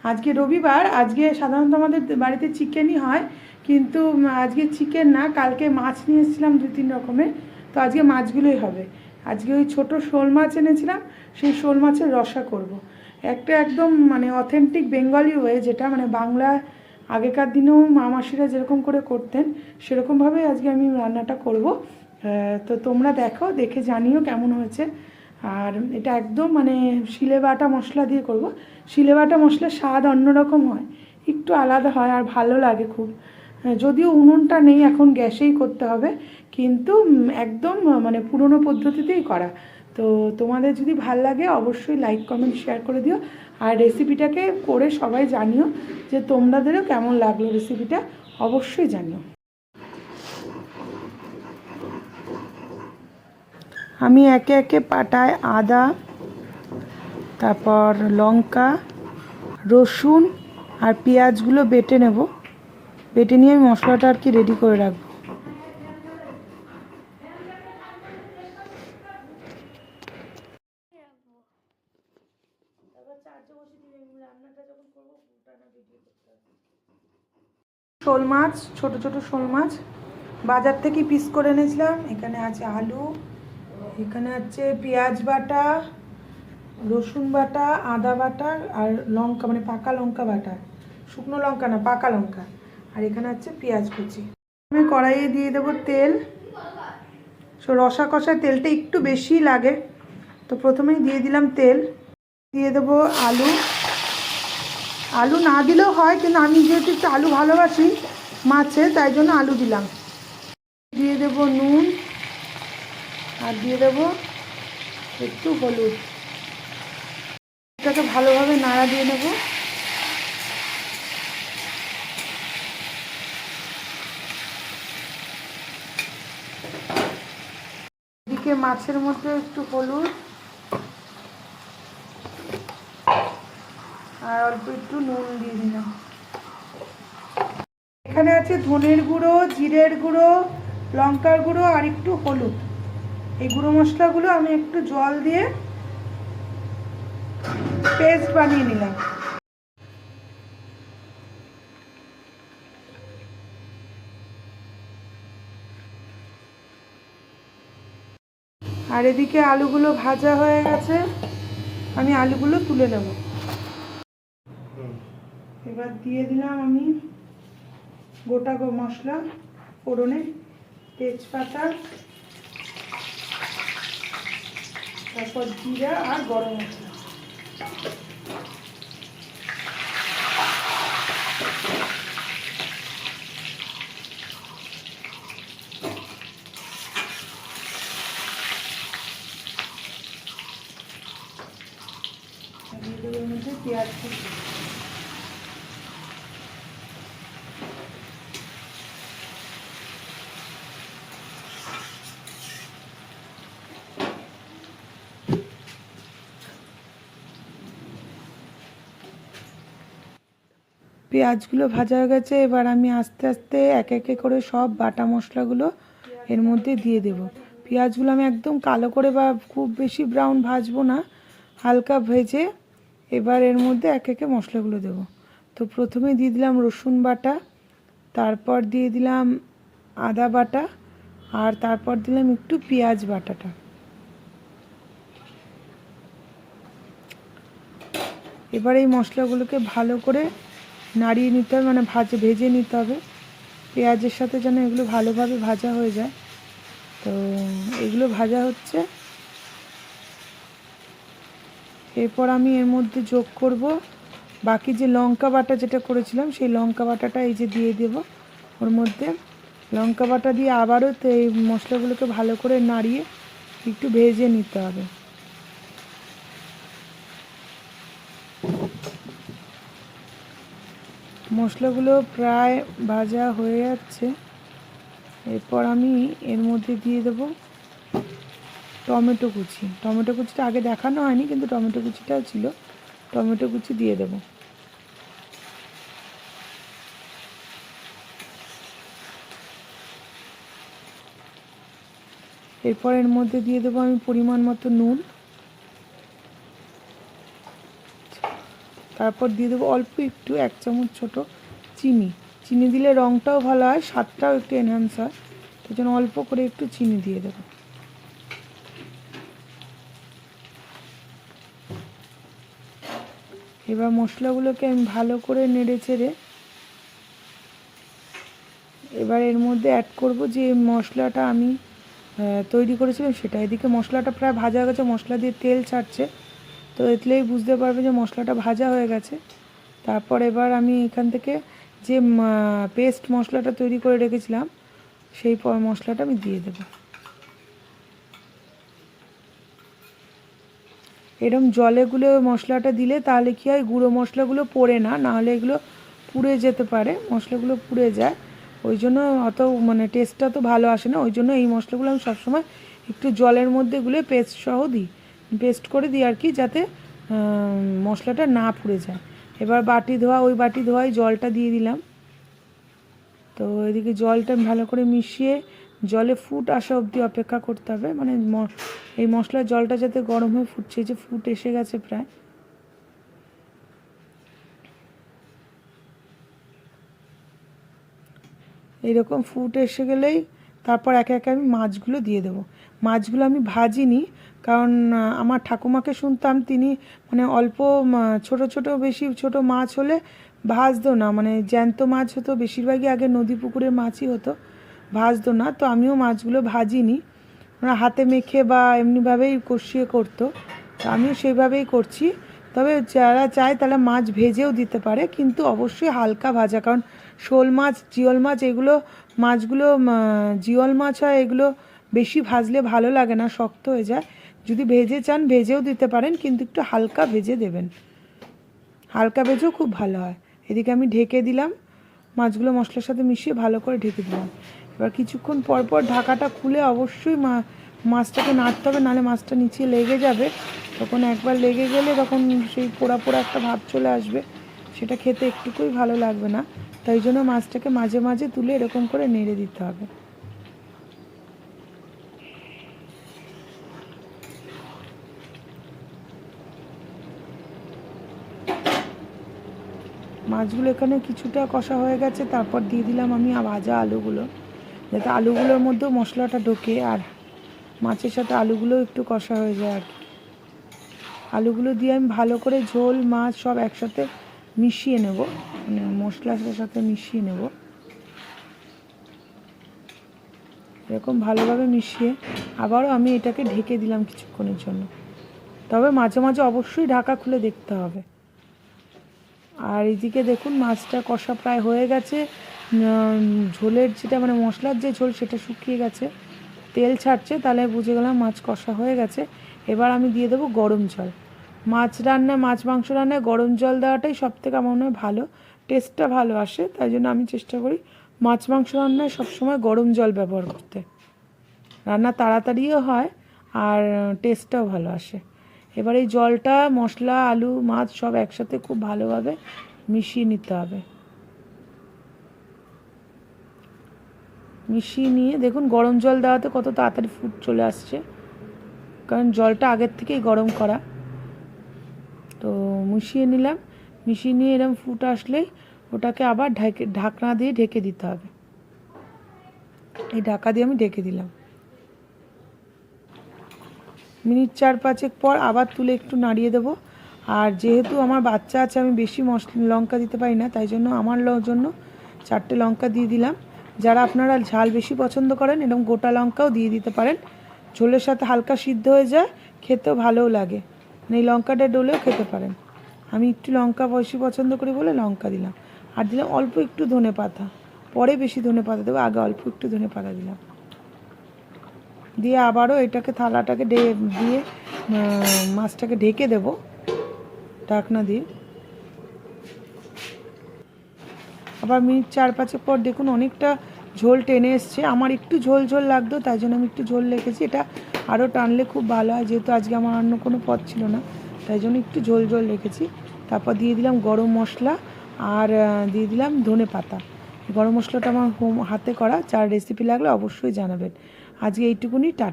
আজকে রবিবার, আজকে সাধারণত আমাদের বাড়িতে চিকেনই হয়, কিন্তু আজকে চিকেন না, কালকে মাছ নিয়ে এসেছিলাম 2-3 রকমের, তো আজকে মাছগুলোই হবে। আজকে ওই ছোটো শোল মাছ এনেছিলাম, সেই শোল মাছের রসা করব। একটা একদম মানে অথেন্টিক বেঙ্গলি ওয়ে, যেটা মানে বাংলা আগেকার দিনেও মামাসিরা যেরকম করে করতেন সেরকমভাবেই আজকে আমি রান্নাটা করব। তো তোমরা দেখো, দেখে জানিও কেমন হয়েছে। আর এটা একদম মানে শিলে বাটা মশলা দিয়ে করব। শিলে বাটা মশলার স্বাদ অন্যরকম হয়, একটু আলাদা হয় আর ভালো লাগে খুব। যদিও উনুনটা নেই, এখন গ্যাসেই করতে হবে, কিন্তু একদম মানে পুরনো পদ্ধতিতেই করা। তো তোমাদের যদি ভাল লাগে অবশ্যই লাইক কমেন্ট শেয়ার করে দিও, আর রেসিপিটাকে করে সবাই জানিও যে তোমাদেরও কেমন লাগলো রেসিপিটা, অবশ্যই জানিও। আমি একে একে পাটায় আদা, তারপর লঙ্কা, রসুন আর পেঁয়াজগুলো বেটে নেব। বেটে নিয়ে আমি মশলাটা আর কি রেডি করে রাখবো। শোল মাছ, ছোট ছোট শোল মাছ বাজার থেকে পিস করে এনেছিলাম। এখানে আছে আলু, এখানে আছে পেঁয়াজ বাটা, রসুন বাটা, আদা বাটা আর লঙ্কা মানে পাকা লঙ্কা বাটা, শুকনো লঙ্কা না, পাকা লঙ্কা। আর এখানে আছে পেঁয়াজ কুচি। আমি কড়াইয়ে দিয়ে দেবো তেল। রসা কষায় তেলটা একটু বেশি লাগে, তো প্রথমেই দিয়ে দিলাম তেল। দিয়ে দেবো আলু। আলু না দিলেও হয়, কিন্তু আমি যেহেতু একটু আলু ভালোবাসি মাছে, তাই জন্য আলু দিলাম। দিয়ে দেবো নুন, আর দিয়ে দেবো একটু হলুদ। এটাকে ভালোভাবে নাড়া দিয়ে নেব। এদিকে মাছের মধ্যে একটু হলুদ আর অল্প একটু নুন দিয়ে দিলাম। এখানে আছে ধনের গুঁড়ো, জিরের গুঁড়ো, লঙ্কার গুঁড়ো আর একটু হলুদ। এই গুঁড়ো মশলাগুলো আমি একটু জল দিয়ে পেস্ট বানিয়ে নিলাম। আর এদিকে আলুগুলো ভাজা হয়ে গেছে, আমি আলুগুলো তুলে নেব। এবার দিয়ে দিলাম আমি গোটা মশলা ফোড়নে, তেজপাতা, তারপর জিরা আর গরম মশলা। দিয়ে দেবো এর মধ্যে পেঁয়াজ কুচি। পেঁয়াজগুলো ভাজা হয়ে গেছে, এবার আমি আস্তে আস্তে একে একে করে সব বাটা মশলাগুলো এর মধ্যে দিয়ে দেব। পেঁয়াজগুলো আমি একদম কালো করে বা খুব বেশি ব্রাউন ভাজবো না, হালকা ভেজে এবার এর মধ্যে একে একে মশলাগুলো দেব। তো প্রথমে দিয়ে দিলাম রসুন বাটা, তারপর দিয়ে দিলাম আদা বাটা, আর তারপর দিলাম একটু পেঁয়াজ বাটাটা। এবার এই মশলাগুলোকে ভালো করে নাড়িয়ে নিতে হবে, মানে ভেজে নিতে হবে পেঁয়াজের সাথে, যেন এগুলো ভালোভাবে ভাজা হয়ে যায়। তো এগুলো ভাজা হচ্ছে। এরপর আমি এর মধ্যে যোগ করব বাকি যে লঙ্কা বাটা যেটা করেছিলাম, সেই লঙ্কা বাটাটা এই যে দিয়ে দেব ওর মধ্যে। লঙ্কা বাটা দিয়ে আবারও তো এই মশলাগুলোকে ভালো করে নাড়িয়ে একটু ভেজে নিতে হবে। মশলাগুলো প্রায় ভাজা হয়ে যাচ্ছে। এরপর আমি এর মধ্যে দিয়ে দেবো টমেটো কুচি। টমেটো কুচিটা আগে দেখানো হয়নি, কিন্তু টমেটো কুচিটাও ছিল, টমেটো কুচি দিয়ে দেবো। এরপর এর মধ্যে দিয়ে দেবো আমি পরিমাণ মতো নুন, তারপর দিয়ে দেবো অল্প একটু 1 চামচ ছোট চিনি। চিনি দিলে রঙটাও ভালো হয়, স্বাদটাও একটু এনহ্যান্স হয়, তাই জন্য অল্প করে একটু চিনি দিয়ে দেবো। এবার মশলাগুলোকে আমি ভালো করে নেড়ে চেড়ে এবার এর মধ্যে অ্যাড করব যে মশলাটা আমি তৈরি করেছিলাম সেটা। এদিকে মশলাটা প্রায় ভাজা হয়ে গেছে, মশলা দিয়ে তেল ছাড়ছে, তো এতলেই বুঝতে পারবে যে মশলাটা ভাজা হয়ে গেছে। তারপর এবার আমি এখান থেকে যে পেস্ট মশলাটা তৈরি করে রেখেছিলাম সেই মশলাটা আমি দিয়ে দেব। এরকম জলে গুলে মশলাটা দিলে তাহলে কী হয়, গুঁড়ো মশলাগুলো পড়ে না, নাহলে এগুলো পুড়ে যেতে পারে, মশলাগুলো পুড়ে যায়, ওই জন্য অত মানে টেস্টটা তো ভালো আসে না। ওই জন্য এই মশলাগুলো আমি সবসময় একটু জলের মধ্যে গুলে পেস্ট সহ দিই, পেস্ট করে দিই আর কি, যাতে মশলাটা না পুড়ে যায়। এবার বাটি ধোয়া, ওই বাটি ধোয়াই জলটা দিয়ে দিলাম। তো এদিকে জলটা ভালো করে মিশিয়ে জলে ফুট আসা অবধি অপেক্ষা করতে হবে, মানে এই মশলার জলটা যাতে গরম হয়ে ফুটছে, যে ফুট এসে গেছে প্রায়। এইরকম ফুট এসে গেলেই তারপর একে একে আমি মাছগুলো দিয়ে দেবো। মাছগুলো আমি ভাজিনি, কারণ আমার ঠাকুমাকে শুনতাম তিনি মানে অল্প ছোট ছোট বেশি ছোট মাছ হলে ভাজতো না, মানে জ্যান্ত মাছ হতো বেশিরভাগই, আগে নদী পুকুরের মাছই হতো, ভাজতো না। তো আমিও মাছগুলো ভাজিনি, ওরা হাতে মেখে বা এমনিভাবেই কষিয়ে করতো, তো আমিও সেইভাবেই করছি। তবে যারা চায় তারা মাছ ভেজেও দিতে পারে, কিন্তু অবশ্যই হালকা ভাজা, কারণ শোল মাছ, জিওল মাছ, এগুলো মাছগুলো জিওল মাছ হয়, এগুলো বেশি ভাজলে ভালো লাগে না, শক্ত হয়ে যায়। যদি ভেজে চান ভেজেও দিতে পারেন, কিন্তু একটু হালকা ভেজে দেবেন, হালকা ভেজেও খুব ভালো হয়। এদিকে আমি ঢেকে দিলাম, মাছগুলো মশলার সাথে মিশিয়ে ভালো করে ঢেকে দিলাম। এবার কিছুক্ষণ পর পর ঢাকাটা খুলে অবশ্যই মাছটাকে নাড়তে হবে, নাহলে মাছটা নিচে লেগে যাবে, তখন একবার লেগে গেলে তখন সেই পোড়া পোড়া একটা ভাব চলে আসবে, সেটা খেতে একটুকুই ভালো লাগবে না। তাই জন্য মাছটাকে মাঝে মাঝে তুলে এরকম করে নেড়ে দিতে হবে। মাছগুলো এখানে কিছুটা কষা হয়ে গেছে, তারপর দিয়ে দিলাম আমি ভাজা আলুগুলো, যাতে আলুগুলোর মধ্যেও মশলাটা ঢোকে আর মাছের সাথে আলুগুলো একটু কষা হয়ে যায় আর কি। আলুগুলো দিয়ে আমি ভালো করে ঝোল মাছ সব একসাথে মিশিয়ে নেব, মানে মশলার সাথে মিশিয়ে নেব, এরকম ভালোভাবে মিশিয়ে আবারও আমি এটাকে ঢেকে দিলাম কিছুক্ষণের জন্য। তবে মাঝে মাঝে অবশ্যই ঢাকা খুলে দেখতে হবে। আর এদিকে দেখুন মাছটা কষা প্রায় হয়ে গেছে, ঝোলের যেটা মানে মশলার যে ঝোল সেটা শুকিয়ে গেছে, তেল ছাড়ছে, তাহলে বুঝে গেলাম মাছ কষা হয়ে গেছে। এবার আমি দিয়ে দেবো গরম জল। মাছ মাংস রান্নায় গরম জল দেওয়াটাই সবথেকে আমার মনে হয় ভালো, টেস্টটা ভালো আসে, তাই জন্য আমি চেষ্টা করি মাছ মাংস রান্নায় সবসময় গরম জল ব্যবহার করতে, রান্না তাড়াতাড়িও হয় আর টেস্টটাও ভালো আসে। এবার এই জলটা মশলা আলু মাছ সব একসাথে খুব ভালোভাবে মিশিয়ে নিতে হবে। মিশিয়ে নিয়ে দেখুন গরম জল দেওয়াতে কত তাড়াতাড়ি ফুট চলে আসছে, কারণ জলটা আগের থেকেই গরম করা। তো মিশিয়ে নিলাম, মিশিয়ে নিয়ে এরকম ফুট আসলেই ওটাকে আবার ঢাকনা দিয়ে ঢেকে দিতে হবে। এই ঢাকা দিয়ে আমি ঢেকে দিলাম। মিনিট 4-5 পর আবার তুলে একটু নাড়িয়ে দেবো। আর যেহেতু আমার বাচ্চা আছে, আমি বেশি লঙ্কা দিতে পারি না, তাই জন্য আমার জন্য 4টে লঙ্কা দিয়ে দিলাম। যারা আপনারা ঝাল বেশি পছন্দ করেন এরকম গোটা লঙ্কাও দিয়ে দিতে পারেন, ঝোলের সাথে হালকা সিদ্ধ হয়ে যায়, খেতেও ভালোও লাগে, মানে এই লঙ্কাটা ডলেও খেতে পারেন। আমি একটু লঙ্কা বেশি পছন্দ করি বলে লঙ্কা দিলাম। আর দিলাম অল্প একটু ধনে পাতা, পরে বেশি ধনে পাতা দেবো, আগে অল্প একটু ধনে পাতা দিলাম। দিয়ে আবারও এটাকে থালাটাকে দিয়ে মাছটাকে ঢেকে দেব ঢাকনা দিয়ে। আবার মিনিট 4-5 পর দেখুন অনেকটা ঝোল টেনে এসছে, আমার একটু ঝোল ঝোল লাগতো, তাই জন্য আমি একটু ঝোল রেখেছি, এটা আরও টানলে খুব ভালো হয়, যেহেতু আজকে আমার অন্য কোনো পদ ছিল না, তাই জন্য একটু ঝোল ঝোল রেখেছি। তারপর দিয়ে দিলাম গরম মশলা আর দিয়ে দিলাম ধনে পাতা। গরম মশলাটা আমার হাতে করা, যার রেসিপি লাগলে অবশ্যই জানাবেন। আজকে এইটুকুনি, টাটা।